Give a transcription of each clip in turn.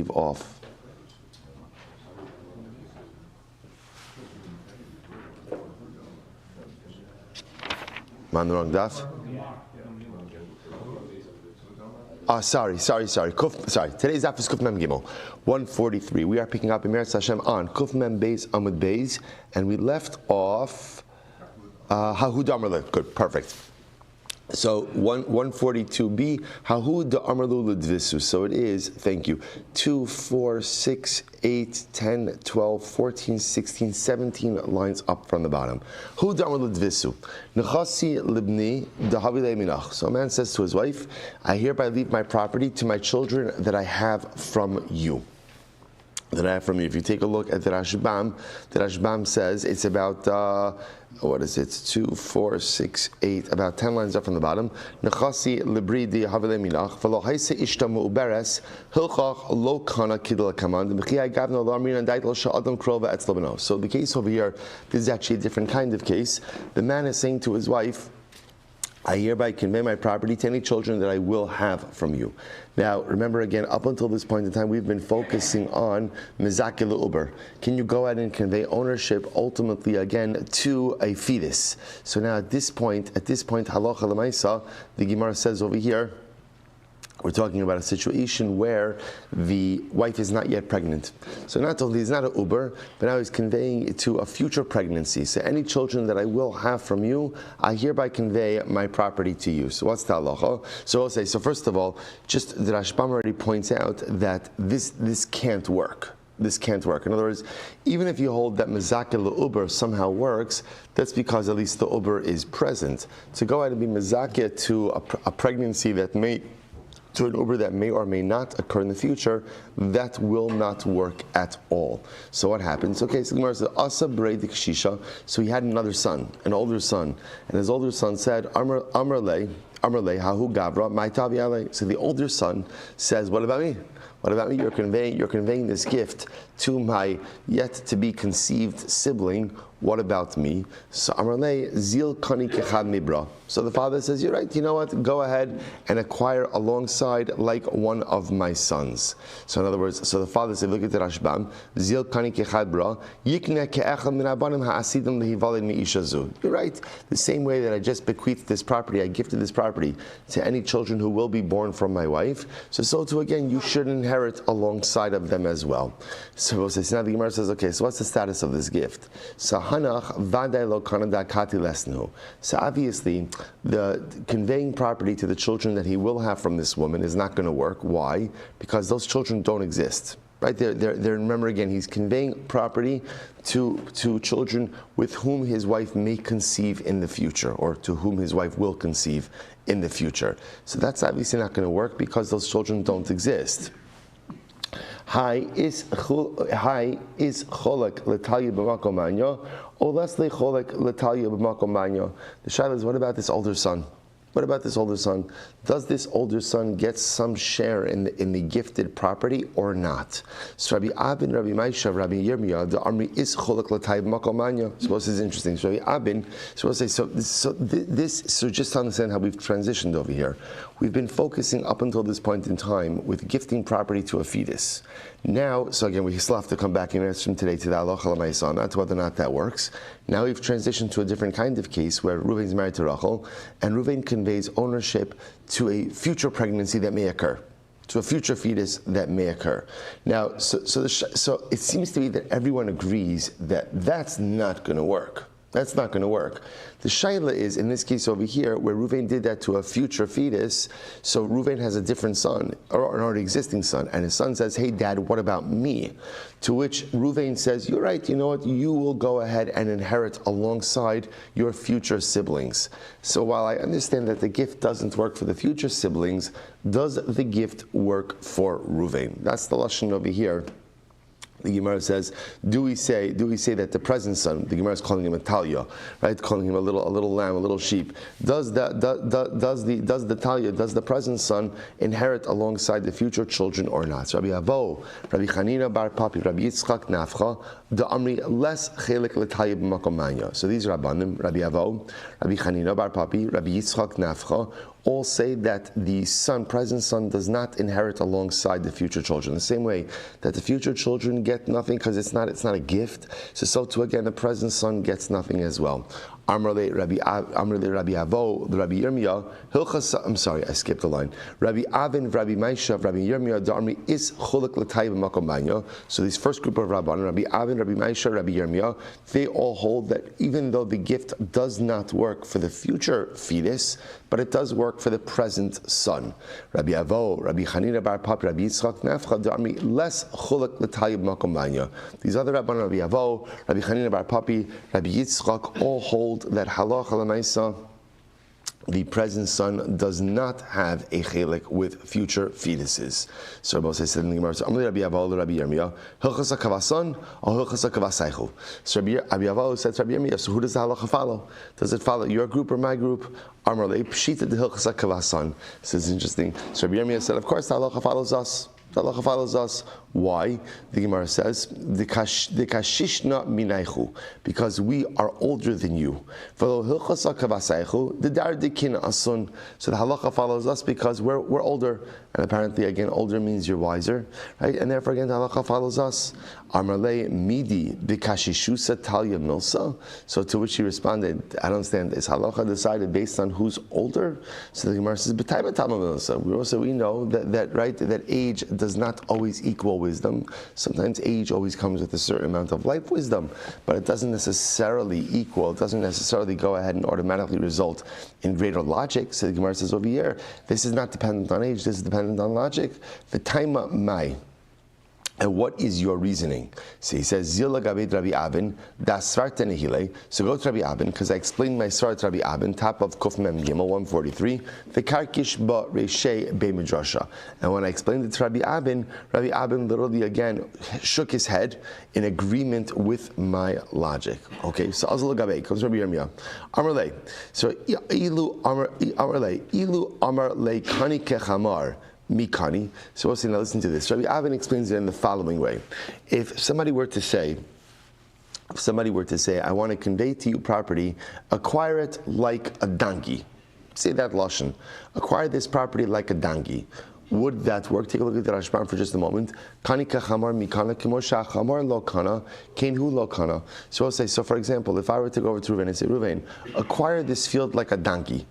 leave off. Am I on the wrong daf? Sorry. Today's daf is Kuf Mem Gimel, 143. We are picking up in Meretz Hashem on Kuf Mem Beis Amud Beis, and we left off Hahu Damarle. Good, perfect. So 142b, Hahu Damarlu Ludvisu. So it is, thank you, 2, 4, 6, 8, 10, 12, 14, 16, 17 lines up from the bottom. Hu Damarlu Ludvisu. Nechasi Libni Dahavile Minach. So a man says to his wife, I hereby leave my property to my children that I have from you. If you take a look at the Rashbam says it's about, 2, 4, 6, 8, about 10 lines up from the bottom. Nechasi libri di havile milach, v'lo haise ishta mu'uberes, hilchach lo kana kidel kamand, m'chiyai gavno lo amrin and daitel sha'adam krova etz lobano. So the case over here, this is actually a different kind of case. The man is saying to his wife, I hereby convey my property to any children that I will have from you. Now, remember again, up until this point in time, we've been focusing on mizaki l'uber. Can you go ahead and convey ownership ultimately again to a fetus? So now at this point, halacha l'maisa, the Gemara says over here, we're talking about a situation where the wife is not yet pregnant. So not only is not an uber, but now he's conveying it to a future pregnancy. So any children that I will have from you, I hereby convey my property to you. So what's the halacha? So I'll say, so first of all, just the Rashbam already points out that this can't work. This can't work. In other words, even if you hold that mezakeh l'uber somehow works, that's because at least the uber is present. To go ahead and be mezakeh to a pregnancy to an uber that may or may not occur in the future, that will not work at all. So what happens? Okay, so the Gemara says, Asa brei dikshisha. So he had another son, an older son, and his older son said, Amar le, hahu gavra, my tavi ale. So the older son says, what about me? What about me? You're conveying this gift to my yet to be conceived sibling. What about me? So Amarle zil kani kechad mibra. So the father says, you're right, you know what? Go ahead and acquire alongside like one of my sons. So in other words, so the father said, look at the Rashbam, zil kani kechad bra, yikne ke'echad min abanim ha'asidim lehivalid mi'ishazu. You're right. The same way that I just bequeathed this property, I gifted this property to any children who will be born from my wife. So too again, you should inherit alongside of them as well. So now the Gemara says, okay, so what's the status of this gift? So obviously, the conveying property to the children that he will have from this woman is not going to work. Why? Because those children don't exist. Right? They're remember again, he's conveying property to children with whom his wife may conceive in the future, or to whom his wife will conceive in the future. So that's obviously not going to work because those children don't exist. Hi is cholak l'talya b'makom manya, or leslie cholak l'talya b'makom manya. The shaila is, what about this older son? What about this older son? Does this older son get some share in the gifted property or not? So Rabbi Abin, Rabbi Maisha, Rabbi Yirmiyah, the army is cholak l'talya b'makom manya. So this is interesting. So Rabbi Abin, so just to understand how we've transitioned over here. We've been focusing up until this point in time with gifting property to a fetus. Now, so again, we still have to come back and answer today to the halacha l'maisa, not to whether or not that works. Now we've transitioned to a different kind of case where Reuven's married to Rachel, and Reuven conveys ownership to a future pregnancy that may occur, to a future fetus that may occur. Now, so it seems to me that everyone agrees that that's not going to work. That's not going to work. The shaila is, in this case over here, where Reuven did that to a future fetus, so Reuven has a different son, or an already existing son, and his son says, hey dad, what about me? To which Reuven says, you're right, you know what, you will go ahead and inherit alongside your future siblings. So while I understand that the gift doesn't work for the future siblings, does the gift work for Reuven? That's the lashon over here. The Gemara says, do we say that the present son, the Gemara is calling him a talia, right? Calling him a little lamb, a little sheep. Does the present son inherit alongside the future children or not? So Rabbi Avo, Rabbi Chanina bar Papi, Rabbi Yitzchak Nafcha, the Amri less chelik l'talia b'makom manya. So these Rabbanim, Rabbi Avo, Rabbi Chanina bar Papi, Rabbi Yitzchak Nafcha, all say that the son, present son, does not inherit alongside the future children. The same way that the future children get nothing because it's not a gift. So too again, the present son gets nothing as well. Amrle Rabbi Avo, the Rabbi Yirmiyah, Hilchas. I'm sorry, I skipped a line. Rabbi Avin, Rabbi Maisha, Rabbi Yirmiyah, Darmi is Chuluk L'Tayv Makom Banyo. So this first group of Rabbanan, Rabbi Avin, Rabbi Maisha, Rabbi Yirmiyah, they all hold that even though the gift does not work for the future fetus, but it does work for the present son. Rabbi Avo, Rabbi Chanina Bar Pap, Rabbi Yitzchak Nefcha, Darmi less Chuluk L'Tayv Makom Banyo. These other Rabbanan, Rabbi Avo, Rabbi Chanina Bar Papi, Rabbi Yitzchak, all hold that halacha l'maisa, the present son does not have a chelik with future fetuses. So Rabbi says in the Gemara, Rabbi Avo, Rabbi Yirmiyah, hilchas hakavason or hilchas hakavasaychu. So Rabbi Avo said to Rabbi Yirmiyah, so who does the halacha follow? Does it follow your group or my group? Amrle pshita the hilchas hakavason. This is interesting. So Rabbi Yirmiyah said, of course the halacha follows us. The halacha follows us. Why? The Gemara says, the kashishna minaychu, because we are older than you. So the halacha follows us because we're older, and apparently again older means you're wiser, right? And therefore again the halacha follows us. Amarle midi b'kashishusa talya milsa. So to which he responded, I don't understand. Is halacha decided based on who's older? So the Gemara says, b'tayma talma milsa. We know that age does not always equal wisdom. Sometimes age always comes with a certain amount of life wisdom, but it doesn't necessarily equal. It doesn't necessarily go ahead and automatically result in greater logic. So the Gemara says over here, this is not dependent on age. This is dependent on logic. The taima mai. And what is your reasoning? So he says, Zila Gabed Rabbi Abin, Das Svarte Nehile. So go to Rabbi Abin, because I explained my Svart Rabbi Abin, top of Kuf Mem Gimel 143, the Karkish Ba Reshe Be Midrasha. And when I explained it to Rabbi Abin literally again shook his head in agreement with my logic. Okay, so Azal Gabed comes Rabbi Yirmiyah. Amarle. So Ilu Amar Le Kani Kechamar. Mikani. So we'll see, now listen to this. Rabbi Avin explains it in the following way. If somebody were to say, I want to convey to you property, acquire it like a donkey. Say that lashon. Acquire this property like a donkey. Would that work? Take a look at the Rashbam for just a moment. Kani kachamar mikana kimosha chamar lo kana kenhu lo kana. So I'll say, so for example, if I were to go over to Reuven and say, Reuven, acquire this field like a donkey.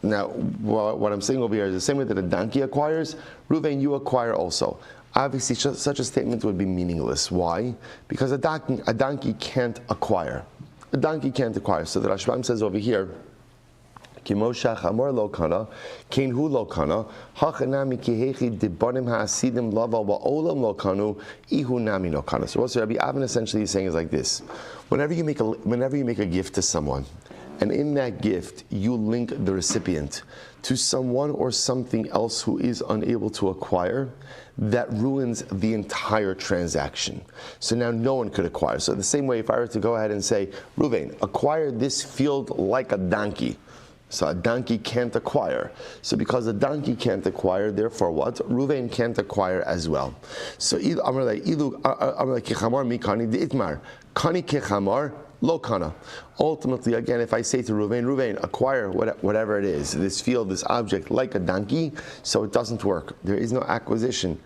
Now, what I'm saying over here is the same way that a donkey acquires, Reuven, you acquire also. Obviously, such a statement would be meaningless. Why? Because a donkey can't acquire. A donkey can't acquire. So the Rashbam says over here, Kimosha chamor lo kana, kenhu lo kana, hachanami kihechi dibanim ha'asidim lava wa'olam lo kanu, ihu nami no kana. So what Rabbi Avin essentially is saying is like this: whenever you make a gift to someone, and in that gift, you link the recipient to someone or something else who is unable to acquire, that ruins the entire transaction. So now no one could acquire. So the same way, if I were to go ahead and say, Reuven, acquire this field like a donkey. So a donkey can't acquire. So because a donkey can't acquire, therefore what? Reuven can't acquire as well. So lo kana. Ultimately, again, if I say to Reuven, acquire whatever it is, this field, this object, like a donkey, so it doesn't work. There is no acquisition.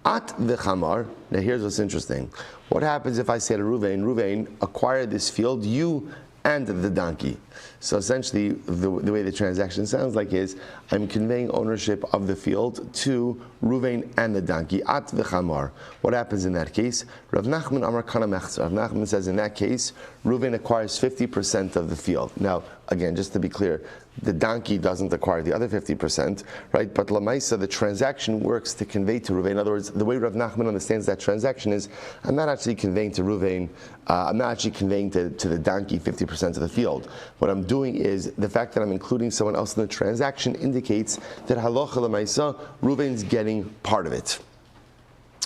At the chamar. Now here's what's interesting. What happens if I say to Reuven, acquire this field, you and the donkey? So essentially, the way the transaction sounds like is, I'm conveying ownership of the field to Reuven and the donkey, at v'chamar. What happens in that case? Rav Nachman Amar Kana Mechzer. Rav Nachman says in that case, Reuven acquires 50% of the field. Now, again, just to be clear, the donkey doesn't acquire the other 50%, right? But Lamaisa, the transaction works to convey to Reuven. In other words, the way Rav Nachman understands that transaction is, I'm not actually conveying to Reuven, I'm not actually conveying to the donkey 50% of the field. What I'm doing is, the fact that I'm including someone else in the transaction indicates that halacha lemaisa, Reuven's getting part of it.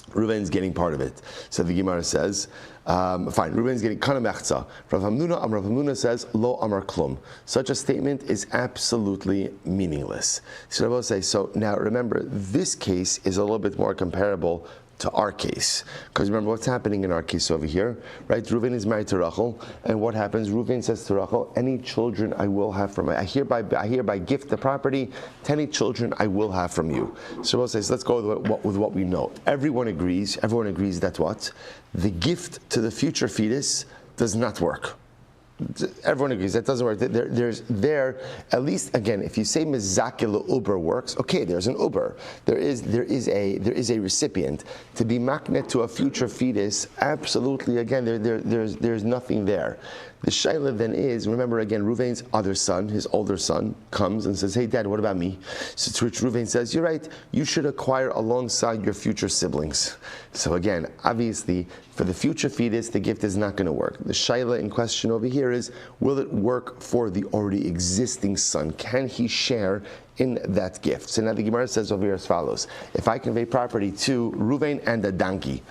Reuven's getting part of it. So the Gemara says, fine, Reuven's getting kana mechza. Rav Hamnuna says, lo amar klum. Such a statement is absolutely meaningless. So Rabbi say, so now remember, this case is a little bit more comparable to our case. Because remember what's happening in our case over here, right? Reuven is married to Rachel, and what happens? Reuven says to Rachel, any children I will have from I hereby gift the property to any children I will have from you. So we'll say, so let's go with what we know. Everyone agrees that what? The gift to the future fetus does not work. Everyone agrees that doesn't work. There's at least again, if you say mezakil uber works, okay, there's an uber. There is a recipient to be magnet to a future fetus. Absolutely, again, there's nothing there. The shaila then is, remember again, Reuven's other son, his older son, comes and says, hey dad, what about me? So to which Reuven says, you're right, you should acquire alongside your future siblings. So again, obviously, for the future fetus, the gift is not going to work. The shaila in question over here is, will it work for the already existing son? Can he share in that gift? So now the Gemara says over here as follows: if I convey property to Reuven and a donkey,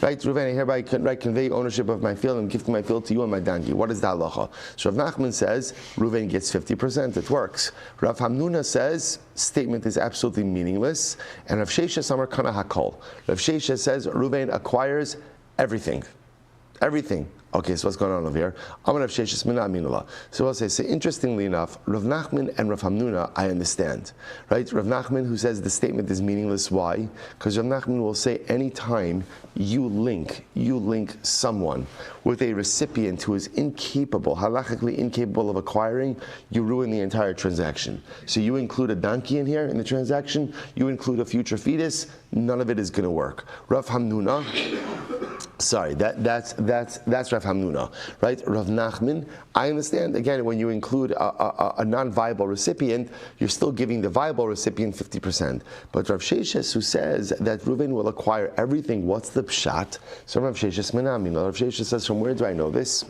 right? Reuven, I hereby convey ownership of my field and gifting my field to you and my donkey. What is the halacha? So Rav Nachman says Reuven gets 50%. It works. Rav Hamnuna says statement is absolutely meaningless, and Rav Sheshes Amar Kana Hakol. Rav Sheshes says Reuven acquires everything. Everything. Okay, so what's going on over here? So I'll say, interestingly enough, Rav Nachman and Rav Hamnuna, I understand. Right? Rav Nachman, who says the statement is meaningless, why? Because Rav Nachman will say anytime you link someone with a recipient who is incapable, halachically incapable of acquiring, you ruin the entire transaction. So you include a donkey in here in the transaction, you include a future fetus, none of it is going to work. Rav Hamnuna, sorry, that's Rav Hamnuna, right? Rav Nachman, I understand, again, when you include a non-viable recipient, you're still giving the viable recipient 50%. But Rav Sheshes, who says that Reuven will acquire everything, what's the pshat? So Rav Sheshes Menamim. Rav Sheshes says, from where do I know this?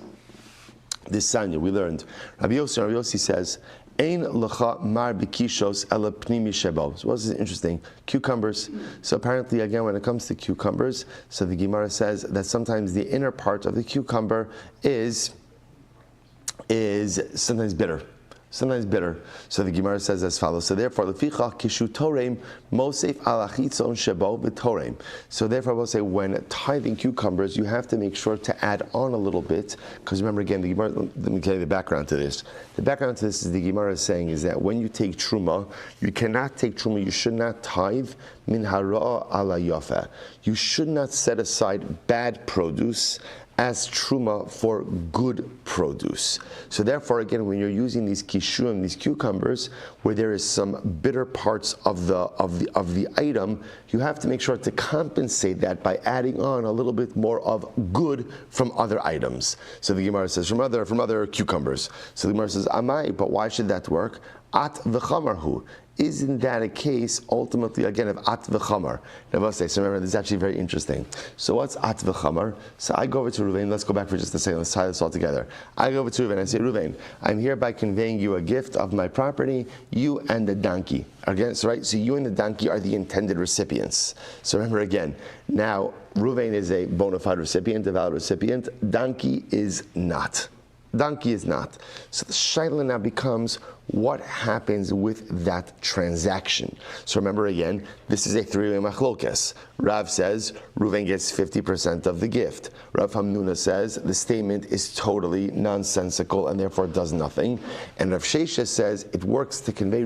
This Sanya, we learned. Rabbi Yossi says, Ein lecha mar b'kishos ela pnimi shebo. So what's interesting? Cucumbers. So apparently, again, when it comes to cucumbers, so the Gemara says that sometimes the inner part of the cucumber is sometimes bitter. Sometimes bitter. So the Gemara says as follows. So therefore, leficha kishu torem mosef alachitzon shebo v'torem. So therefore, we'll say when tithing cucumbers, you have to make sure to add on a little bit, because remember again, the Gemara. Let me tell you the background to this. The background to this is the Gemara is saying is that when you take truma, you cannot take truma. You should not tithe min hara ala yafa. You should not set aside bad produce as truma for good produce. So therefore, again, when you're using these kishuim, these cucumbers, where there is some bitter parts of the item, you have to make sure to compensate that by adding on a little bit more of good from other items. So the Gemara says from other cucumbers. So the Gemara says amai, but why should that work? At v'chamarhu. Isn't that a case, ultimately, again, of at v'chamar? Now, so remember, this is actually very interesting. So what's at v'chamar? So I go over to Reuven, let's go back for just a second, let's tie this all together. I go over to Reuven, I say, Reuven, I'm hereby conveying you a gift of my property, you and the donkey. Again, so right, so you and the donkey are the intended recipients. So remember again, now, Reuven is a bona fide recipient, a valid recipient, donkey is not. Donkey is not. So the shaila now becomes, what happens with that transaction? So remember again, this is a three-way machlokes. Rav says Reuven gets 50% of the gift. Rav Hamnuna says the statement is totally nonsensical and therefore does nothing. And Rav Sheshes says it works to convey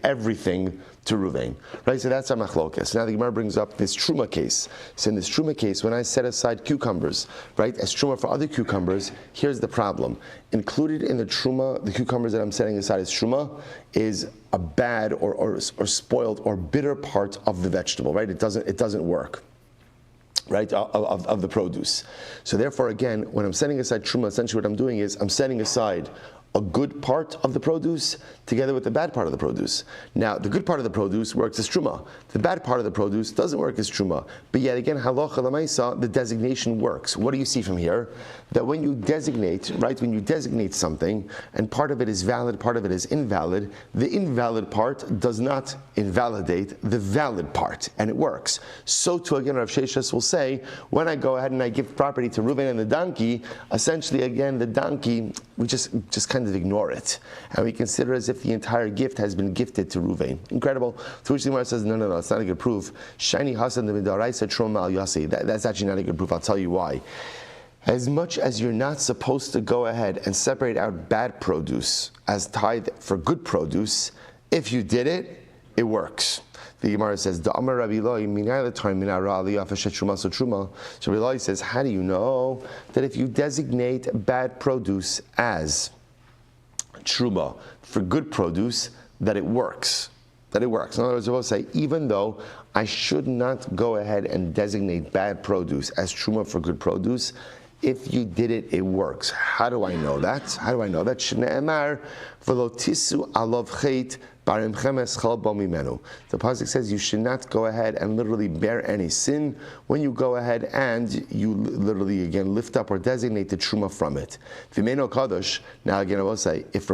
everything to Reuven. Right? So that's our machlokes. Now the Gemara brings up this truma case. So in this truma case, when I set aside cucumbers, right, as truma for other cucumbers, here's the problem. Included in the truma, the cucumbers that I'm setting aside as truma, is a bad or spoiled or bitter part of the vegetable, right? It doesn't work, right, of the produce. So therefore, again, when I'm setting aside truma, essentially what I'm doing is I'm setting aside a good part of the produce together with the bad part of the produce. Now, the good part of the produce works as truma. The bad part of the produce doesn't work as truma. But yet again, halacha l'maisa, the designation works. What do you see from here? That when you designate, right, when you designate something, and part of it is valid, part of it is invalid, the invalid part does not invalidate the valid part, and it works. So too, again, Rav Sheshes will say, when I go ahead and I give property to Reuven and the donkey, essentially, again, the donkey, we just kind of ignore it, and we consider as if the entire gift has been gifted to Ruvain. Incredible. To which the Gemara says, no, it's not a good proof. Shiny Hasan the Midaraisa Troma al Yasi. That's actually not a good proof. I'll tell you why. As much as you're not supposed to go ahead and separate out bad produce as tithe for good produce, if you did it, it works. The Gemara says, so Rabbi Loi says, how do you know that if you designate bad produce as truma for good produce, that it works? That it works. In other words, I will say, even though I should not go ahead and designate bad produce as truma for good produce, if you did it, it works. How do I know that? Shne'emar v'lo tisu alav chet. The pasuk says you should not go ahead and literally bear any sin when you go ahead and you literally again lift up or designate the truma from it. V'meino kadosh. Now again, I will say, if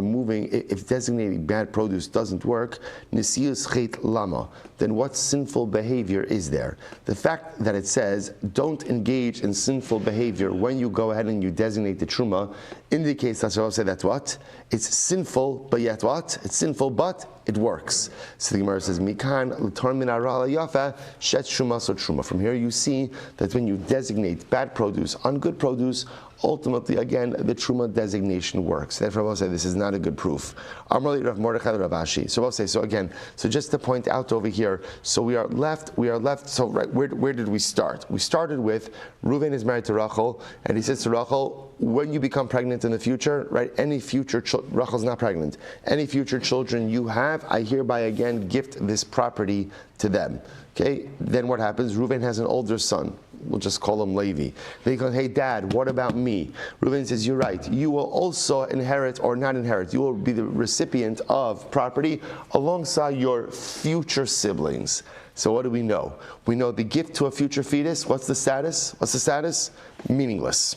designating bad produce doesn't work, nisiyus chet lama, then what sinful behavior is there? The fact that it says don't engage in sinful behavior when you go ahead and you designate the truma indicates that I will say that what? It's sinful, but yet what? It's sinful, but it works. So the Gemara says, Mikan l'tor min hara yafa shet truma so truma. From here you see that when you designate bad produce on good produce, ultimately, again, the truma designation works. Therefore, I will say this is not a good proof. Amrali Rav Mordechai Rav Ashi. So I'll say, so again, so just to point out over here, so we are left, so right, where did we start? We started with, Reuven is married to Rachel, and he says to Rachel, when you become pregnant in the future, right, Rachel's not pregnant, any future children you have, I hereby again gift this property to them. Okay, then what happens? Reuven has an older son. We'll just call him Levi. They go, hey dad, what about me? Reuven says, you're right. You will also inherit, or not inherit, you will be the recipient of property alongside your future siblings. So what do we know? We know the gift to a future fetus, what's the status? Meaningless.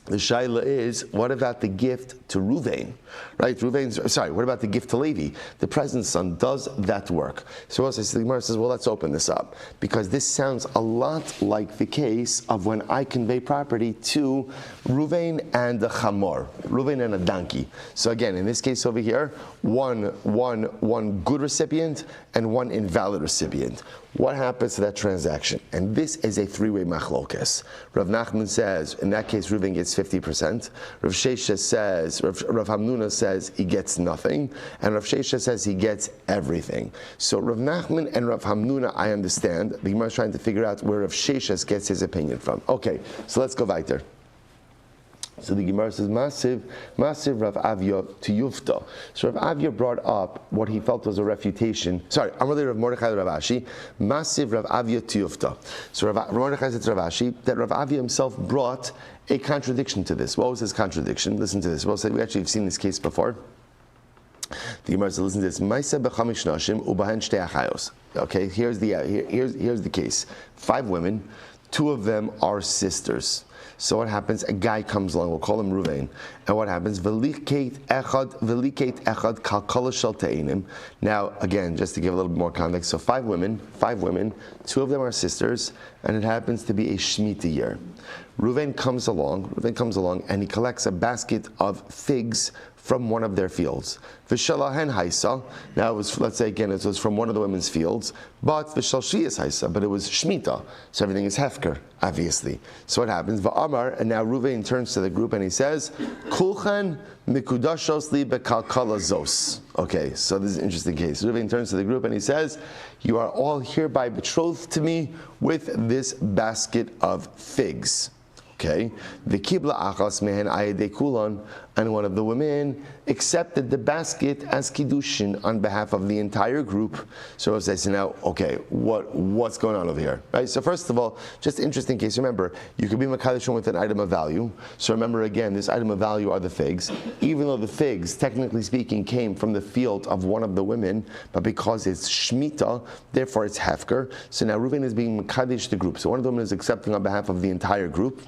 The shaila is, what about the gift to Reuven? Right? What about the gift to Levi? The present son, does that work? So also the Gemara says, well, let's open this up. Because this sounds a lot like the case of when I convey property to Reuven and a chamor, Reuven and a donkey. So again, in this case over here, one good recipient and one invalid recipient. What happens to that transaction? And this is a three-way machlokes. Rav Nachman says, in that case, Reuven gets 50%. Rav Shesha says, Rav Hamnuna says he gets nothing. And Rav Shesha says he gets everything. So Rav Nachman and Rav Hamnuna, I understand. The Gemara is trying to figure out where Rav Shesha gets his opinion from. Okay, so let's go weiter. So the Gemara says, Masiv Rav Avya to Yufta. So Rav Avya brought up what he felt was a refutation. Sorry, Amrli Rav Mordechai Rav Ashi. Masiv Rav Avya to Yufta. So Rav Mordechai said to Rav Ashi that Rav Avya himself brought a contradiction to this. What was his contradiction? Listen to this. We'll say we actually have seen this case before. The Gemara says, listen to this. Ma'aseh b'chamish nashim u'bahen shtei achayos. Okay, here's the case. 5 women, 2 of them are sisters. So what happens? A guy comes along, we'll call him Reuven, and what happens? V'likeit echad kalkala shel te'inim. Now, again, just to give a little bit more context, so 5 women, 2 of them are sisters, and it happens to be a Shemitah year. Reuven comes along, and he collects a basket of figs from one of their fields. V'shalahen haisa. Now, let's say again, it was from one of the women's fields, but v'shal shiyas haisa, but it was Shemitah, so everything is hefker, obviously. So what happens? V'amar, and now Reuven turns to the group and he says, Kulchan mikudashos li bekalkala zos. Okay, so this is an interesting case. Reuven turns to the group and he says, you are all hereby betrothed to me with this basket of figs. Okay, the kibla achas mehen ayedei kulon, and one of the women accepted the basket as kiddushin on behalf of the entire group. So I say, so now, okay, what's going on over here, right? So first of all, just interesting case. Remember, you could be mekadeshon with an item of value. So remember again, this item of value are the figs. Even though the figs, technically speaking, came from the field of one of the women, but because it's shmita, therefore it's hefker. So now Reuven is being mekadesh the group. So one of the women is accepting on behalf of the entire group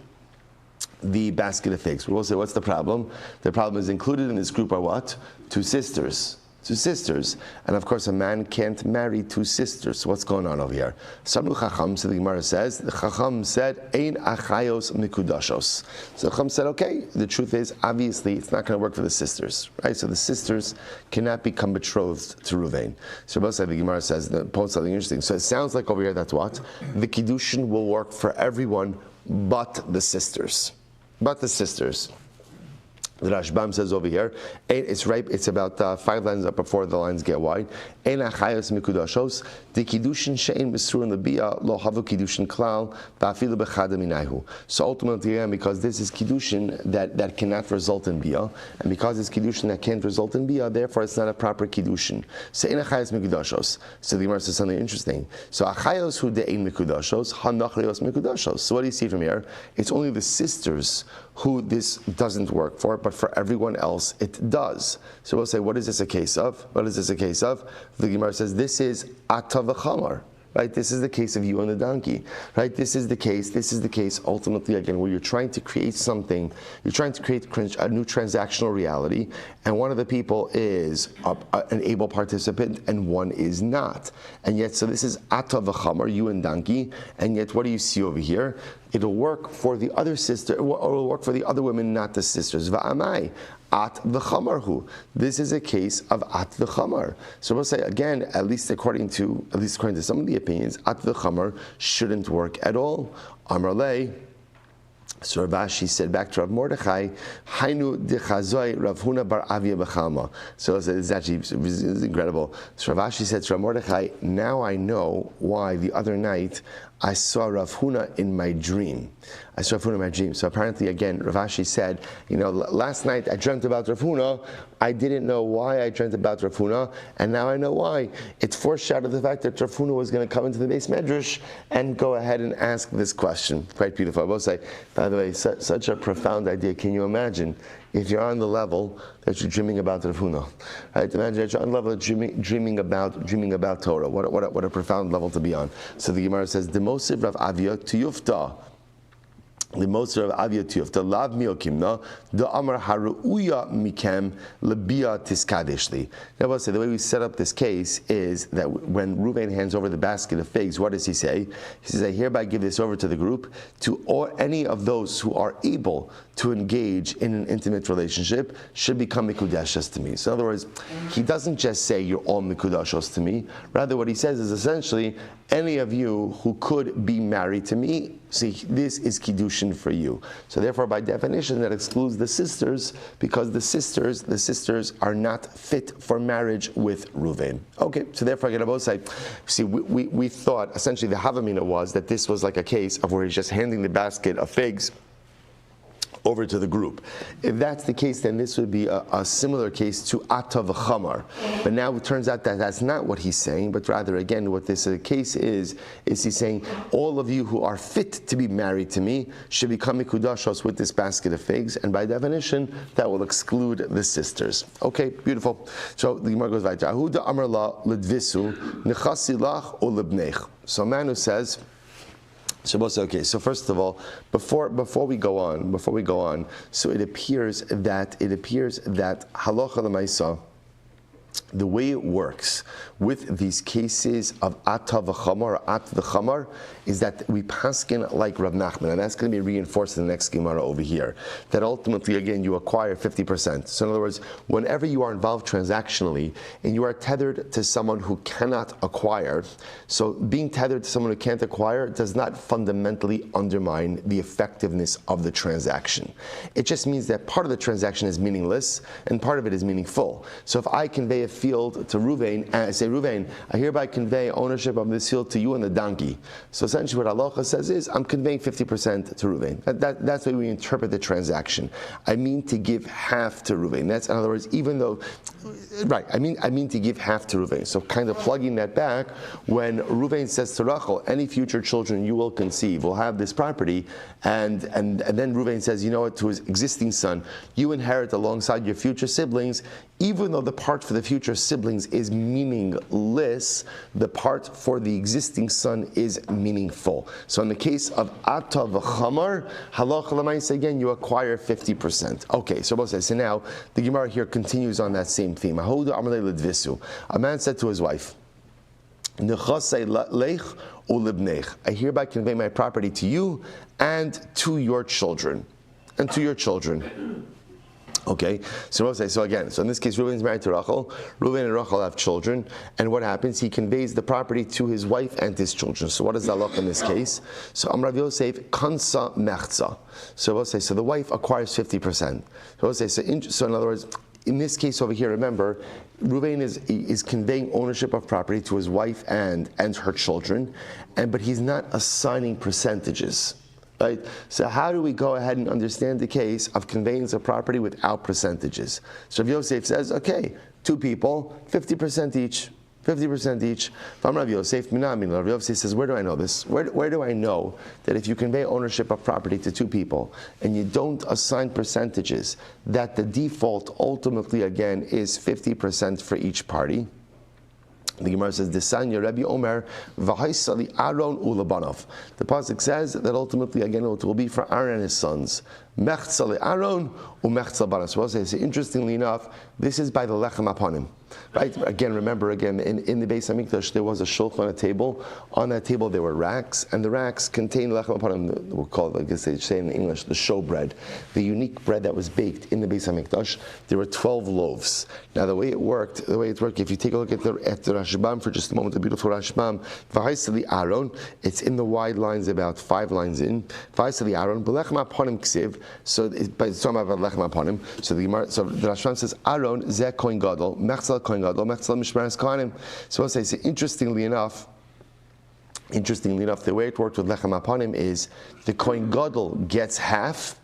the basket of figs. We will say, what's the problem? The problem is included in this group are what? 2 sisters. two sisters. And of course, a man can't marry two sisters. So what's going on over here? Sanu Chacham, so the Gemara says, the Chacham said, Ein achayos mikudashos. So the Chacham said, okay, the truth is, obviously, it's not going to work for the sisters, right? So the sisters cannot become betrothed to Ruvain. So both sides, the Gemara says, the post something interesting. So it sounds like over here, that's what? The Kiddushin will work for everyone but the sisters. But the sisters. The Rashbam says over here, it's right. It's about 5 lines up before the lines get wide. Ein achayos mikudashos. The kiddushin she'ein mesruin lebia lo havu kiddushin klal va'afilu bechada minayhu. So ultimately, again, because this is kiddushin that cannot result in bia, and because it's kiddushin that can't result in bia, therefore it's not a proper kiddushin. So ein achayos mikudashos. So the Gemara says something interesting. So achayos hu de'ein mikudashos hanachayos mikudashos. So what do you see from here? It's only the sisters who this doesn't work for, but for everyone else it does. So we'll say, what is this a case of? What is this a case of? The Gemara says, this is ata v'chamar. Right? This is the case of you and the donkey. Right? This is the case ultimately, again, where you're trying to create something, you're trying to create a new transactional reality, and one of the people is an able participant and one is not. And yet, so this is ata v'chamar, you and donkey, and yet what do you see over here? It'll work for the other sister, or it'll work for the other women, not the sisters. Va'amai. At v'chamarhu. This is a case of at v'chamar. So we'll say again, at least according to some of the opinions, at v'chamar shouldn't work at all. Amar lei. So Rav Ashi said back to Rav Mordechai, Hainu dechazoi Rav Huna bar Avia b'chalma. So it's actually it's incredible. So Rav Ashi said to Rav Mordechai, now I know why the other night I saw Rav Huna in my dream. So apparently, again, Rav Ashi said, last night I dreamt about Rav Huna. I didn't know why I dreamt about Rav Huna, and now I know why. It foreshadowed the fact that Rav Huna was going to come into the base medrash and go ahead and ask this question. Quite beautiful. I will say, by the way, such a profound idea. Can you imagine if you're on the level that you're dreaming about Rav Huna? Right? Imagine that you're on the level of dreaming about Torah. What a profound level to be on. So the Gemara says, the Mosiv Rav Avia to Yufta. The Moshe of Avia Tiyufta lav miokimna the Amar Haruya Mikem Labia Tiskadishli. Now, I will say the way we set up this case is that when Reuven hands over the basket of figs, what does he say? He says, I hereby give this over to the group, to any of those who are able to engage in an intimate relationship should become mikudashos to me. So in other words, he doesn't just say you're all mikudashos to me. Rather, what he says is essentially, any of you who could be married to me, see, this is kiddushin for you. So therefore, by definition, that excludes the sisters, because the sisters are not fit for marriage with Reuven. Okay, so therefore, I get both sides. See, we thought essentially the Havamina was that this was like a case of where he's just handing the basket of figs over to the group. If that's the case, then this would be a similar case to Ata v'chamar. But now it turns out that that's not what he's saying, but rather, again, what this case is he's saying, all of you who are fit to be married to me should become mikudashos with this basket of figs, and by definition, that will exclude the sisters. Okay, beautiful. So the Gemara goes weiter. Ahuda amar la lidvisu nechasilach o libnech. So a man who says, okay, so first of all, before we go on, so it appears that halacha l'maisa, the way it works with these cases of ata v'chamar or at v'chamar is that we paskin like Rav Nachman, and that's going to be reinforced in the next Gemara over here. That ultimately, again, you acquire 50%. So in other words, whenever you are involved transactionally and you are tethered to someone who cannot acquire, so being tethered to someone who can't acquire does not fundamentally undermine the effectiveness of the transaction. It just means that part of the transaction is meaningless and part of it is meaningful. So if I convey a field to Reuven, and I say, Reuven, I hereby convey ownership of this field to you and the donkey. So essentially what halacha says is, I'm conveying 50% to Reuven. That's the way we interpret the transaction. I mean to give half to Reuven. That's, in other words, even though, right, I mean to give half to Reuven. So kind of plugging that back, when Reuven says to Rachel, any future children you will conceive will have this property, and then Reuven says, you know what, to his existing son, you inherit alongside your future siblings even though the part for the future siblings is meaningless, the part for the existing son is meaningful. So in the case of Ata v'Chamar, halacha l'maisa again, you acquire 50%. Okay, so now the Gemara here continues on that same theme. A man said to his wife, I hereby convey my property to you and to your children. And to your children. Okay, so in this case, Reuven is married to Rachel. Reuven and Rachel have children, and what happens? He conveys the property to his wife and his children. So what is the halach in this case? So Amar Rav Yosef kansa mechza. So the wife acquires 50%. So in other words, in this case over here, remember, Reuven is conveying ownership of property to his wife and her children, but he's not assigning percentages. Right? So how do we go ahead and understand the case of conveyance of property without percentages? So Rav Yosef says, okay, two people, 50% each. 50% each. Rav Yosef says, where do I know this? Where do I know that if you convey ownership of property to two people and you don't assign percentages, that the default ultimately again is 50% for each party? The Gemara says, "Desanya Rabbi Omer v'haisali Aaron ulabanov." The pasuk says that ultimately again it will be for Aaron and his sons. Mechtzali Aaron umechtzal banav. So interestingly enough, this is by the lechem aponim. Right? Again, remember in the Beis Hamikdash there was a shulchan, a table. On that table there were racks, and the racks contained lechem aponim. We'll call it, I guess they say in English, the showbread, the unique bread that was baked in the Beis Hamikdash. There were 12 loaves. Now the way it worked, if you take a look at the Rashbam for just a moment, the beautiful Rashbam, v'haisali Aaron, it's in the wide lines about 5 lines in. V'haisali Aaron, b'lechem aponim ksiv. So it's talking about lechem aponim. So the Rashbam says Aaron zeh kohen gadol, mechzal kohen gadol, mechzal mishmeres kohanim. So I'll say, interestingly enough, the way it worked with lechem aponim is the kohen gadol gets half,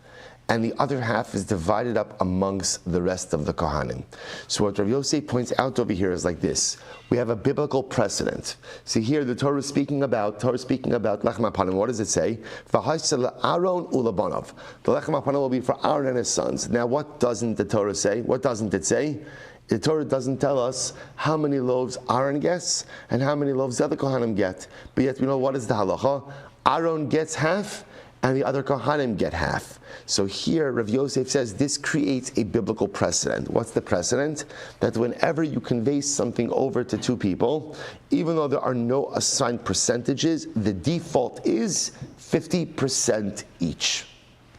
and the other half is divided up amongst the rest of the Kohanim. So what Rav Yosef points out over here is like this. We have a biblical precedent. See here, the Torah is speaking about Lechem HaPanim. What does it say? V'haisel Aaron ulabanov. The Lechem HaPanim will be for Aaron and his sons. Now what doesn't the Torah say? What doesn't it say? The Torah doesn't tell us how many loaves Aaron gets and how many loaves the other Kohanim get. But yet we know what is the halacha. Aaron gets half, and the other Kohanim get half. So here, Rav Yosef says this creates a biblical precedent. What's the precedent? That whenever you convey something over to two people, even though there are no assigned percentages, the default is 50% each.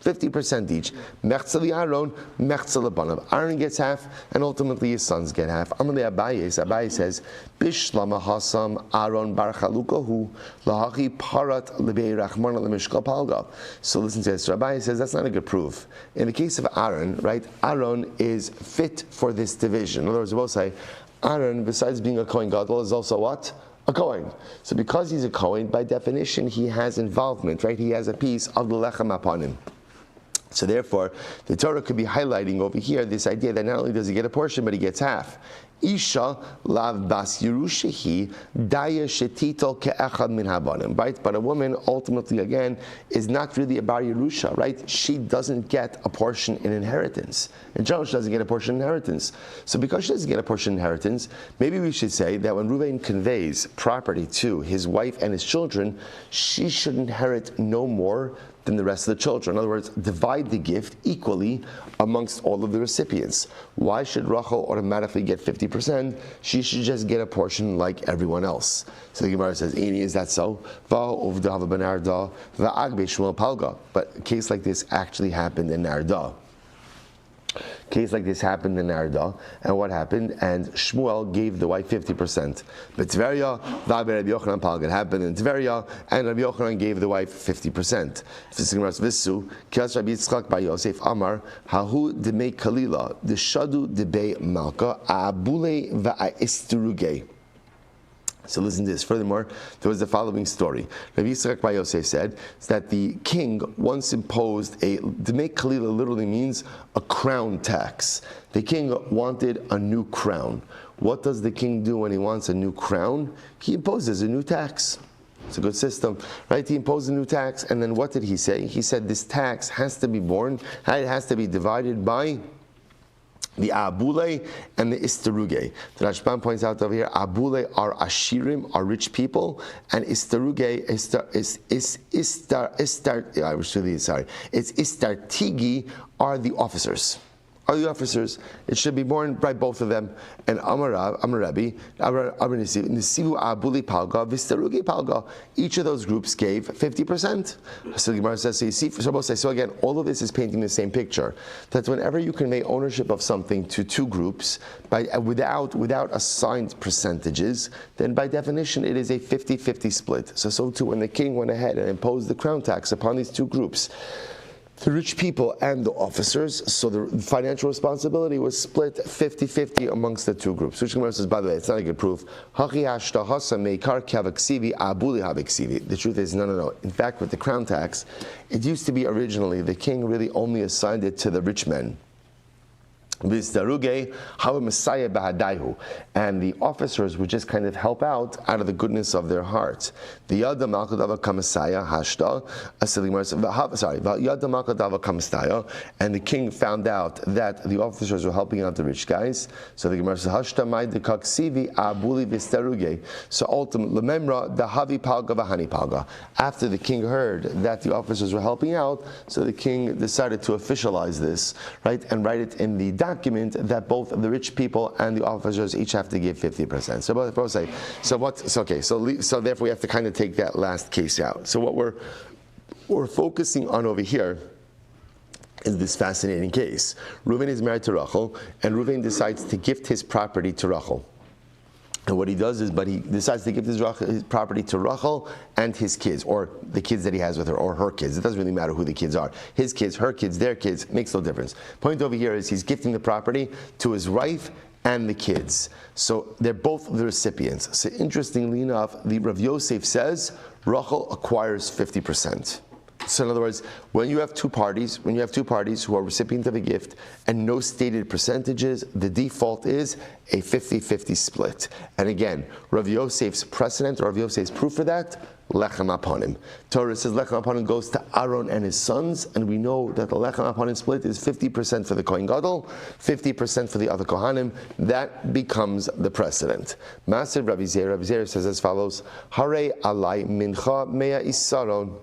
50% each. Mechtzali Aaron, mechtzal banav. Aaron gets half, and ultimately his sons get half. Amalei Abaye says, Bishlama hasam Aaron bar chalukahu lahachi parat lebei rachman lemishkal palga. So listen to this. So Abaye says that's not a good proof. In the case of Aaron, right? Aaron is fit for this division. In other words, we'll say Aaron, besides being a Kohen Gadol, is also what? A Kohen. So because he's a Kohen, by definition, he has involvement, right? He has a piece of the lechem aponim. So therefore, the Torah could be highlighting over here this idea that not only does he get a portion, but he gets half. Isha lav bas yerushahi daya shetitol ke'echad min habanim. Right? But a woman ultimately, again, is not really a bar yerusha, right? She doesn't get a portion in inheritance. In general, she doesn't get a portion in inheritance. So because she doesn't get a portion in inheritance, maybe we should say that when Reuven conveys property to his wife and his children, she should inherit no more than the rest of the children. In other words, divide the gift equally amongst all of the recipients. Why should Rachel automatically get 50%? She should just get a portion like everyone else. So the Gemara says, Ini, is that so? But a case like this actually happened in Narda. And what happened? And Shmuel gave the wife 50%. But Tveria, Rabbi Yochanan Palgan happened in Tveria, and Rabbi Yochanan gave the wife 50%. Visu, Kias Rabbi Yitzchak by Yosef Amar, Hahu demei Kalila, the Shadu debei Malka, Abule va'Isturuge. So listen to this. Furthermore, there was the following story. Rabbi Yitzchak Bar Yosef said that the king once imposed Demei Kalila literally means a crown tax. The king wanted a new crown. What does the king do when he wants a new crown? He imposes a new tax. It's a good system, right? He imposed a new tax, and then what did he say? He said this tax has to be borne, it has to be divided by the Abule and the Istaruge. The Rashban points out over here, Abule are Ashirim, are rich people, and Istaruge it's Istartigi are the officers. Are the officers? It should be borne by both of them. And Amarabi, Nisivu Abuli Palga, Vistarugi Palga. Each of those groups gave 50%. So the Gemara says, so you see, so again, all of this is painting the same picture. That whenever you convey ownership of something to two groups without assigned percentages, then by definition it is a 50-50 split. So too when the king went ahead and imposed the crown tax upon these two groups, the rich people and the officers, so the financial responsibility was split 50-50 amongst the two groups. Which Gemara says, by the way, it's not a good proof. The truth is, no. In fact, with the crown tax, it used to be originally, the king really only assigned it to the rich men. And the officers would just kind of help out of the goodness of their heart. And the king found out that the officers were helping out the rich guys. So the Gemara says, so ultimately, after the king heard that the officers were helping out, so the king decided to officialize this, right, and write it in the document that both the rich people and the officers each have to give 50%. So therefore we have to kind of take that last case out. So what we're focusing on over here is this fascinating case. Reuven is married to Rachel, and Reuven decides to gift his property to Rachel. And what he does is, he decides to give his property to Rachel and his kids, or the kids that he has with her, or her kids. It doesn't really matter who the kids are. His kids, her kids, their kids, makes no difference. Point over here is he's gifting the property to his wife and the kids. So they're both the recipients. So interestingly enough, the Rav Yosef says Rachel acquires 50%. So in other words, when you have two parties who are recipient of a gift and no stated percentages, the default is a 50-50 split. And again, Rav Yosef's precedent, or Rav Yosef's proof for that, Lechem Aponim. Torah says Lechem Aponim goes to Aaron and his sons, and we know that the Lechem Aponim split is 50% for the Kohen Gadol, 50% for the other Kohanim. That becomes the precedent. Master Rabbi Zeir says as follows, Hare alai mincha mea isaron.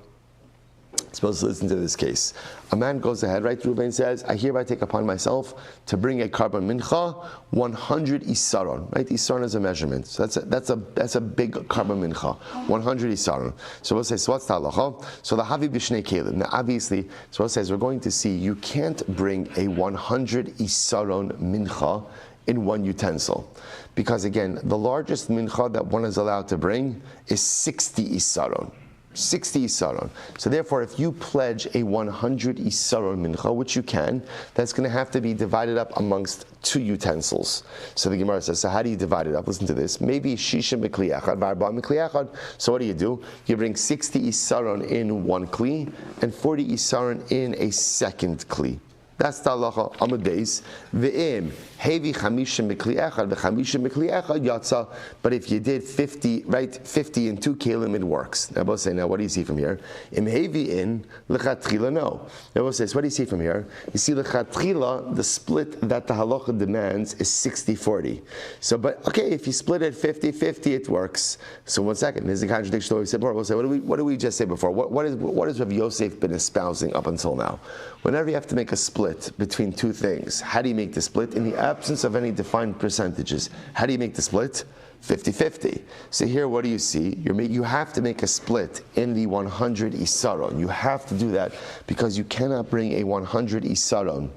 Supposed to listen to this case. A man goes ahead, right? Reuven says, I hereby take upon myself to bring a carbon mincha, 100 isaron. Right? Isaron is a measurement. So that's a big carbon mincha, 100 isaron. So we'll say, so what's the halacha? So the havi b'shnei kelim. Now obviously, so it says, we're going to see you can't bring a 100 isaron mincha in one utensil. Because again, the largest mincha that one is allowed to bring is 60 isaron. 60 isaron. So therefore, if you pledge a 100 isaron mincha, which you can, that's going to have to be divided up amongst two utensils. So the Gemara says, so how do you divide it up? Listen to this. Maybe shisha mikli echad, varba mikli echad. So what do? You bring 60 isaron in one kli and 40 isaron in a second kli. That's the halacha. Amud Beis. Ve'im hevi chamisha mikli echad v'chamisha mikli echad yatsa. But if you did 50, right, 50 in two kelim, it works. Now both say, now what do you see from here? Im hevi in lechatchila, no. Now both says, what do you see from here? You see lechatchila, the split that the halacha demands is 60-40. So, but okay, if you split it 50-50, it works. So 1 second, there's a contradiction to what we said before. We'll say, what did we just say before? What has Rav Yosef been espousing up until now? Whenever you have to make a split between two things, how do you make the split? In the absence of any defined percentages, how do you make the split? 50-50. So here, what do you see? You have to make a split in the 100 isaron. You have to do that because you cannot bring a 100 isaron.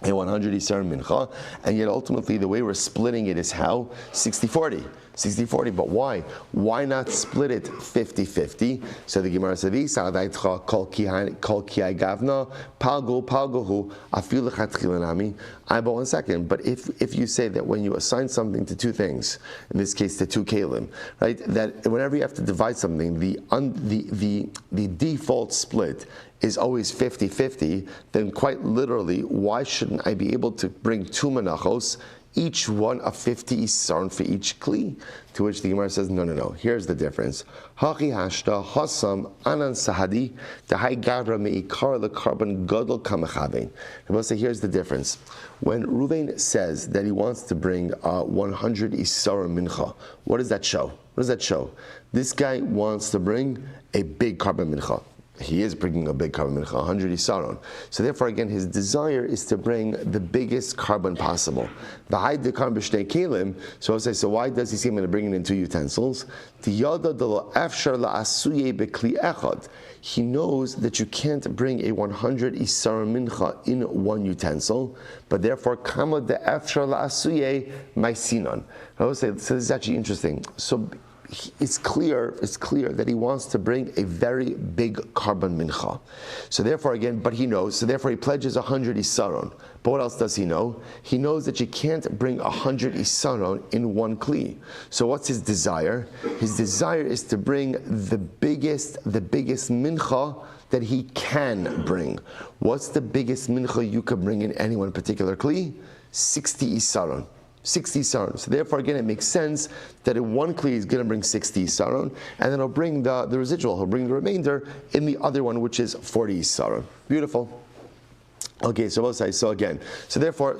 A 100 isaron mincha, and yet ultimately the way we're splitting it is how? 60-40. 60-40, but why? Why not split it 50-50? So the Gemara says, but 1 second, but if you say that when you assign something to two things, in this case to two kelim, right, that whenever you have to divide something, the default split is always 50-50, then quite literally, why shouldn't I be able to bring two menachos each one of 50 isaron for each kli. To which the Gemara says, no. Here's the difference. Hachi hashta hasam anan sahadi tahai gadra meikar lekarban gadol kamachavein. I will say, here's the difference. When Reuven says that he wants to bring 100 isaron mincha, what does that show? What does that show? This guy wants to bring a big carbon mincha. He is bringing a big carbon mincha, 100 isaron. So therefore, again, his desire is to bring the biggest carbon possible. So I'll say, so why does he say I'm going to bring it in 2 utensils? He knows that you can't bring a 100 isaron mincha in 1 utensil, but therefore, kama de efshar la'asuye maisinon. I will say, so this is actually interesting. So it's clear that he wants to bring a very big carbon mincha. So therefore, again, but he knows, so therefore he pledges 100 isaron. But what else does he know? He knows that you can't bring 100 isaron in 1 kli. So what's his desire? His desire is to bring the biggest mincha that he can bring. What's the biggest mincha you could bring in any one particular kli? 60 isaron. 60 isaron. So therefore, again, it makes sense that in 1 kli he's going to bring 60 isaron, and then he'll bring the residual, he'll bring the remainder in the other one, which is 40 isaron. Beautiful. Okay, so we'll say, so therefore,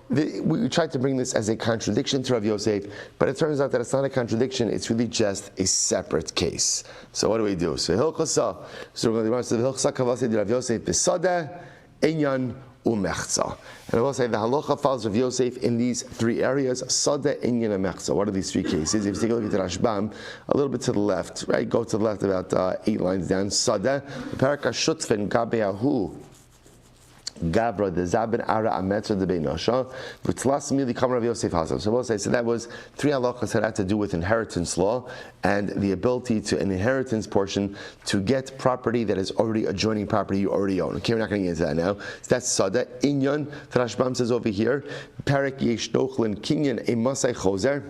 we tried to bring this as a contradiction to Rav Yosef, but it turns out that it's not a contradiction, it's really just a separate case. So what do we do? So Hilchasa, so we're going to the Hilchasa Kavasi Rav Yosef Besada, Inyan, Umechza. And I will say the halacha follows Rav Yosef in these 3 areas, Sada, Inyan, and Mechza. What are these 3 cases? If you take a look at the Rashbam, a little bit to the left, right? Go to the left about 8 lines down. Sada, Peraka Shutfen Gabeahu. Gavra the Zabin Ara Ametzer the Beinosha, V'tlas Mili Kam Rav Yosef Hasav. So we'll say, so that was 3 halachas that had to do with inheritance law and the ability to an inheritance portion to get property that is already adjoining property you already own. Okay, we're not going to get into that now. So that's Sada. Inyan, the Rashbam says over here, Perek Yesh Dochlin Kinyan Emasai Choser.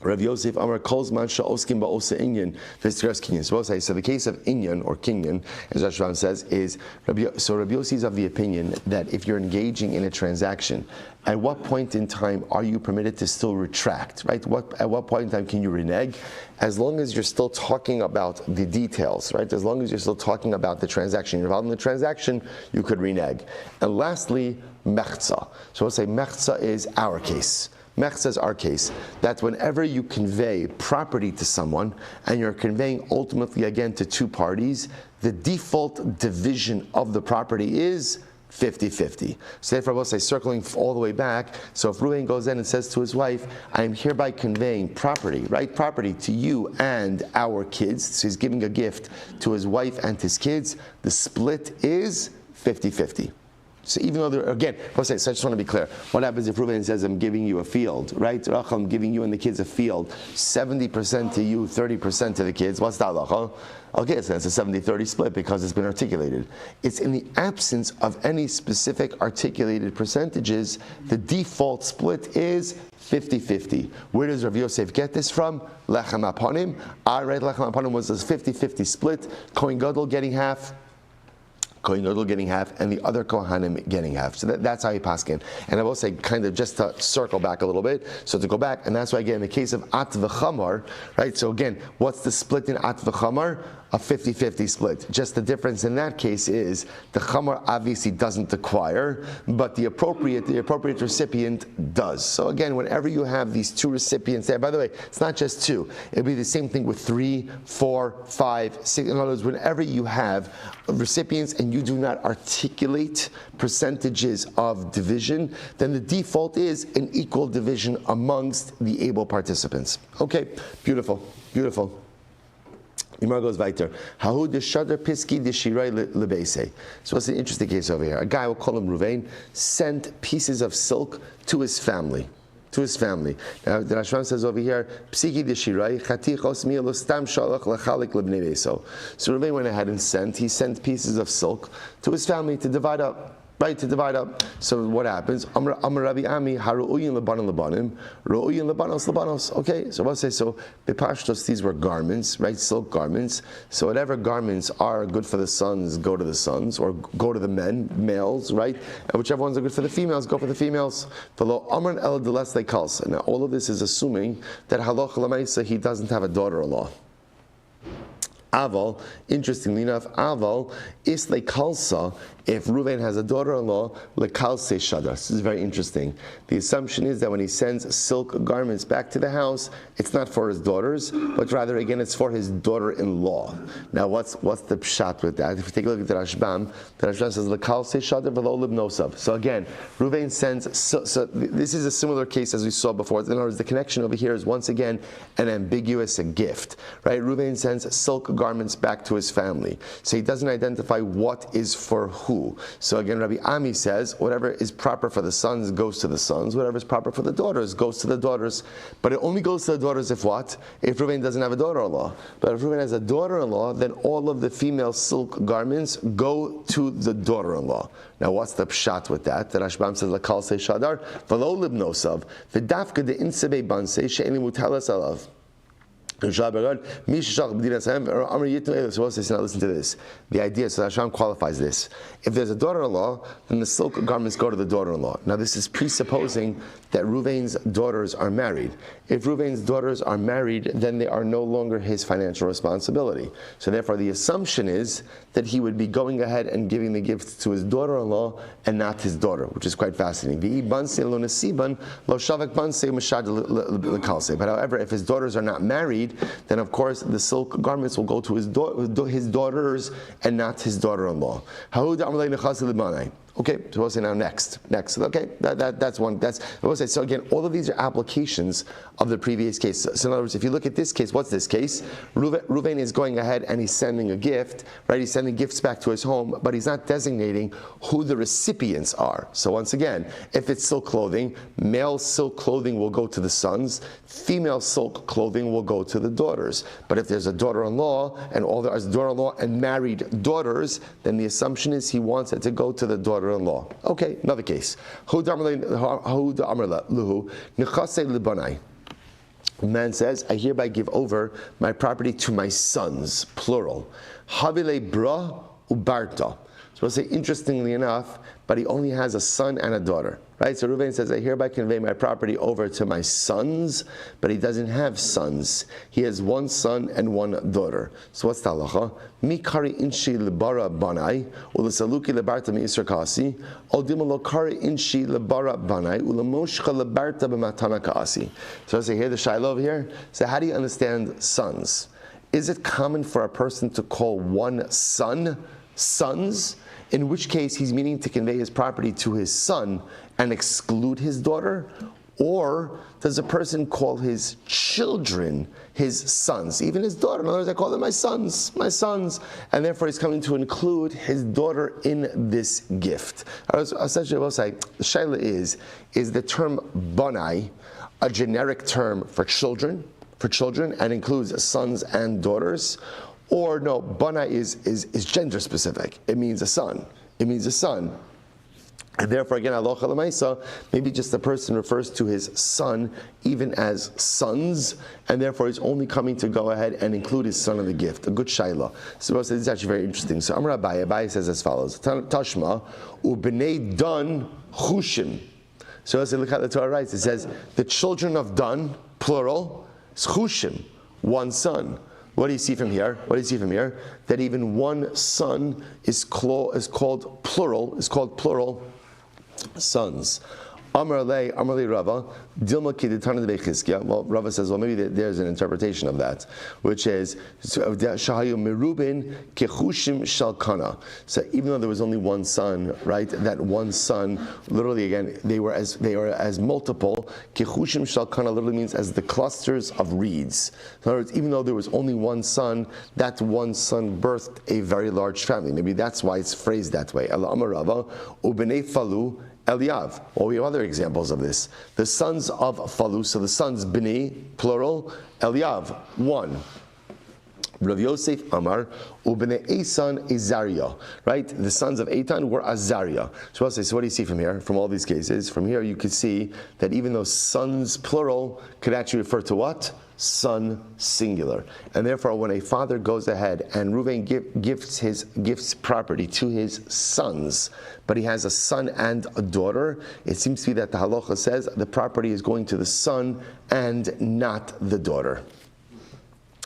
Rav Yosef Amar Kolzman Sha'oskim Ba'osa Inyan V'Stras Kinyan. So the case of Inyan or Kinyan, as Rashbam says, is Rav Yosef is of the opinion that if you're engaging in a transaction, at what point in time are you permitted to still retract? Right? At what point in time can you renege? As long as you're still talking about the details, right? As long as you're still talking about the transaction, you're involved in the transaction, you could renege. And lastly, Mechza. So we'll say Mechza is our case. Mechza is our case, that whenever you convey property to someone, and you're conveying ultimately again to 2 parties, the default division of the property is 50-50. So therefore, I will say, circling all the way back, so if Reuven goes in and says to his wife, I am hereby conveying property, right? Property to you and our kids. So he's giving a gift to his wife and his kids. The split is 50-50. So even though again, so I just want to be clear. What happens if Reuven says, I'm giving you a field, right? Rachel, I'm giving you and the kids a field. 70% to you, 30% to the kids. What's that, Rachel? Okay, so that's a 70-30 split because it's been articulated. It's in the absence of any specific articulated percentages, the default split is 50-50. Where does Rav Yosef get this from? Lechem Aponim. I read Lechem Aponim was a 50-50 split. Kohen Gadol getting half. Kohen Gadol getting half, and the other Kohanim getting half. So that's how you paskin. And I will say, kind of just to circle back a little bit, so to go back, and that's why again, in the case of At v'Chamar, right, so again, what's the split in At v'Chamar? A 50-50 split. Just the difference in that case is the Chamar obviously doesn't acquire, but the appropriate recipient does. So again, whenever you have these 2 recipients there, by the way, it's not just 2. It'll be the same thing with 3, 4, 5, 6. In other words, whenever you have recipients and you do not articulate percentages of division, then the default is an equal division amongst the able participants. Okay, beautiful. Imar goes weiter. Hahu deshadar piski deshirai lebeise. So it's an interesting case over here. A guy, we'll call him Reuven, sent pieces of silk to his family. Now, the Rashbam says over here, psiki deshirai chatichos mielo stam shalach lechalik lebnei beso. So Reuven went ahead and sent pieces of silk to his family to divide up. right, to divide up. So what happens? Amar Rabbi Ami, haru'uyin lebanim lebanim, ru'uyin lebanos lebanos. Okay, so what say? So bepashtos, these were garments, right? Silk garments. So whatever garments are good for the sons, go to the sons, or go to the men, males, right? And whichever ones are good for the females, go for the females. Now all of this is assuming that halacha l'maisa, he doesn't have a daughter-in-law. Aval, interestingly enough, Aval is lekalsa. If Reuven has a daughter-in-law, lekalse shadar. This is very interesting. The assumption is that when he sends silk garments back to the house, it's not for his daughters, but rather again it's for his daughter-in-law. Now, what's the pshat with that? If you take a look at the Rashbam says lekalse shadar v'lo libnosav. So again, Reuven sends. So this is a similar case as we saw before. In other words, the connection over here is once again an ambiguous gift, right? Reuven sends silk garments back to his family, so he doesn't identify what is for who. So again, Rabbi Ami says, whatever is proper for the sons goes to the sons, whatever is proper for the daughters goes to the daughters, but it only goes to the daughters if what? If Reuven doesn't have a daughter-in-law. But if Reuven has a daughter-in-law, then all of the female silk garments go to the daughter-in-law. Now what's the pshat with that? The Rashbam says, Lakal se shadar, v'lo libnosav, v'dafka de insebe banse, she'eni mutalas alav. So now listen to this. The idea, so Hashem qualifies this. If there's a daughter-in-law, then the silk garments go to the daughter-in-law. Now this is presupposing that Reuven's daughters are married. If Reuven's daughters are married, then they are no longer his financial responsibility. So therefore the assumption is that he would be going ahead and giving the gifts to his daughter-in-law and not his daughter, which is quite fascinating. But however, if his daughters are not married, then of course the silk garments will go to his daughters and not his daughter-in-law. Okay, so we'll say now next. Okay, that's one. We'll say, so again, all of these are applications of the previous case. So in other words, if you look at this case, what's this case? Reuven is going ahead and he's sending a gift, right? He's sending gifts back to his home, but he's not designating who the recipients are. So once again, if it's silk clothing, male silk clothing will go to the sons, female silk clothing will go to the daughters. But if there's a daughter-in-law and all there is daughter-in-law and married daughters, then the assumption is he wants it to go to the daughter-in-law. Okay, another case. The man says, I hereby give over my property to my sons, plural. Havile bra ubarta. So we'll say, interestingly enough, but he only has a son and a daughter. Right? So Reuven says, I hereby convey my property over to my sons, but he doesn't have sons. He has one son and one daughter. So what's the halacha? Mi kari inshi lebara banai, ulasaluki lebarta mi isra kasi, odimalo kari inshi lebara banai, ulamoshcha lebarta b'matana kasi. So I say, here the shiloh over here. So how do you understand sons? Is it common for a person to call one son sons? In which case he's meaning to convey his property to his son and exclude his daughter? Or does a person call his children his sons, even his daughter? In other words, I call them my sons, and therefore he's coming to include his daughter in this gift. Essentially, we'll say the shaila is the term banai a generic term for children, and includes sons and daughters? Or no, bana is gender specific. It means a son. And therefore, again, aloha l'maisa, maybe just the person refers to his son even as sons, and therefore he's only coming to go ahead and include his son in the gift. A good shaila. So this is actually very interesting. So Amar Abaye says as follows: Tashma u'bnei Dan chushim. So as look how the Torah writes, it says the children of Dan, plural, is chushim, one son. What do you see from here? That even one son is called plural sons. Amar le Rava, Dilma Kiditana de Bechizkia. Well, Rava says, well, maybe there's an interpretation of that, which is Shahayu Merubin Kechushim Shalkana. So even though there was only one son, right? That one son, literally again, they were as multiple. Kechushim Shalkana literally means as the clusters of reeds. In other words, even though there was only one son, that one son birthed a very large family. Maybe that's why it's phrased that way. Ela Amar Rava, Ubenei Falu Eliav. Well, we have other examples of this. The sons of Falu, so the sons Bnei, plural, Eliav, one. Rav Yosef Amar, Ubnei Esan Azariah, right? The sons of Eitan were Azariah. So what do you see from here? From all these cases, from here you could see that even though sons plural could actually refer to what? Son singular. And therefore, when a father goes ahead and Reuven gifts property to his sons, but he has a son and a daughter, it seems to be that the halacha says the property is going to the son and not the daughter.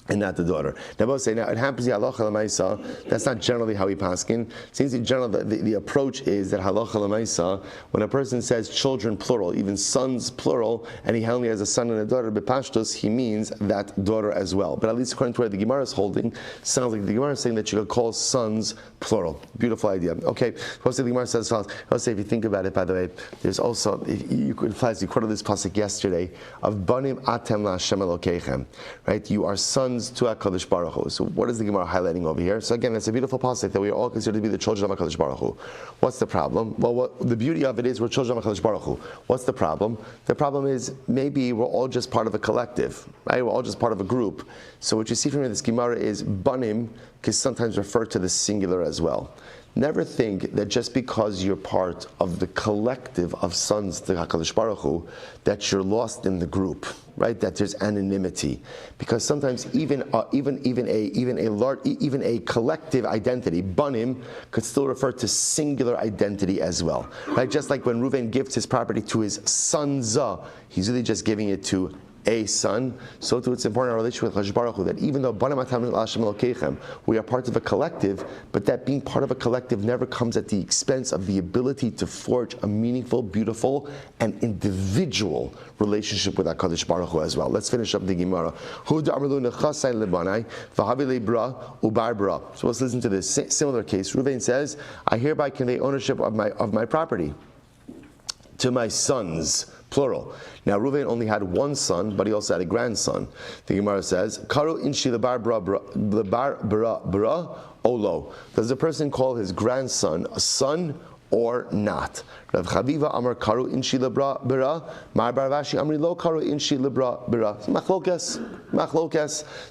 And not the daughter. Now, both say, now it happens the halacha l'maisa. That's not generally how we paskin. Seems in general the approach is that halacha l'maisa, when a person says children plural, even sons plural, and he only has a son and a daughter, bepashtos, he means that daughter as well. But at least according to where the Gemara is holding, sounds like the Gemara is saying that you could call sons plural. Beautiful idea. Okay, the Gemara says, if you think about it, by the way, there's also you quoted this pasuk yesterday of banim atem la'Hashem Elokeichem, right? You are sons to HaKadosh Baruch Hu. So what is the Gemara highlighting over here? So again, it's a beautiful pasuk that we are all considered to be the children of HaKadosh Baruch Hu. What's the problem? Well, the beauty of it is we're children of HaKadosh Baruch Hu. What's the problem? The problem is maybe we're all just part of a collective, right? We're all just part of a group. So what you see from this Gemara is banim can sometimes refer to the singular as well. Never think that just because you're part of the collective of sons to HaKadosh Baruch Hu, that you're lost in the group, right? That there's anonymity, because sometimes even a collective identity, banim, could still refer to singular identity as well, right? Just like when Reuven gives his property to his sons, he's really just giving it to a son. So too, it's important in our relationship with HaKadosh Baruch Hu that even though we are part of a collective, but that being part of a collective never comes at the expense of the ability to forge a meaningful, beautiful, and individual relationship with HaKadosh Baruch Hu as well. Let's finish up the Gemara. So let's listen to this similar case. Reuven says, I hereby convey ownership of my property to my sons, plural. Now, Reuven only had one son, but he also had a grandson. The Gemara says, Karu inshi lebar bra olo. Does a person call his grandson a son or not? Rav Chaviva Amar Karu inshi lebra bira, Mar bar Vashi Amri lo Karu inshi lebra bira. Machlokes.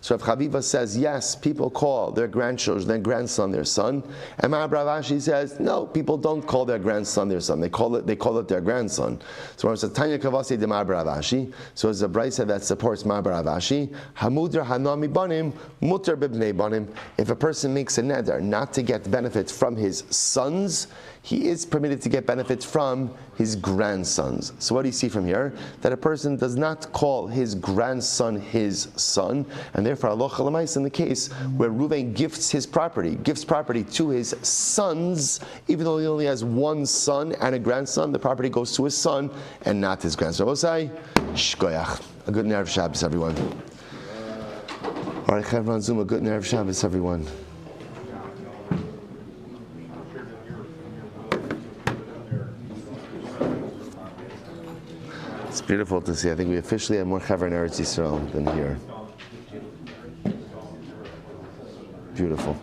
So Rav Chaviva says, yes, people call their grandchildren, their grandson, their son. And Mar bar Vashi says, no, people don't call their grandson their son. They call it their grandson. So Rav says, Tanya Kavasi de Mar bar Vashi. So it's a brisa that supports Mar bar Vashi. Hamudra hanami banim, mutar bibnei banim. If a person makes a neder not to get benefits from his sons, he is permitted to get benefits from his grandsons. So what do you see from here? That a person does not call his grandson his son, and therefore halacha l'maisa in the case where Reuven gives property to his sons, even though he only has one son and a grandson, the property goes to his son and not his grandson. We'll say, shkoyach. A good Erev Shabbos, everyone. All right, Chevron on Zoom, a good Erev Shabbos, everyone. It's beautiful to see. I think we officially have more Chaver in Eretz Yisrael than here. Beautiful.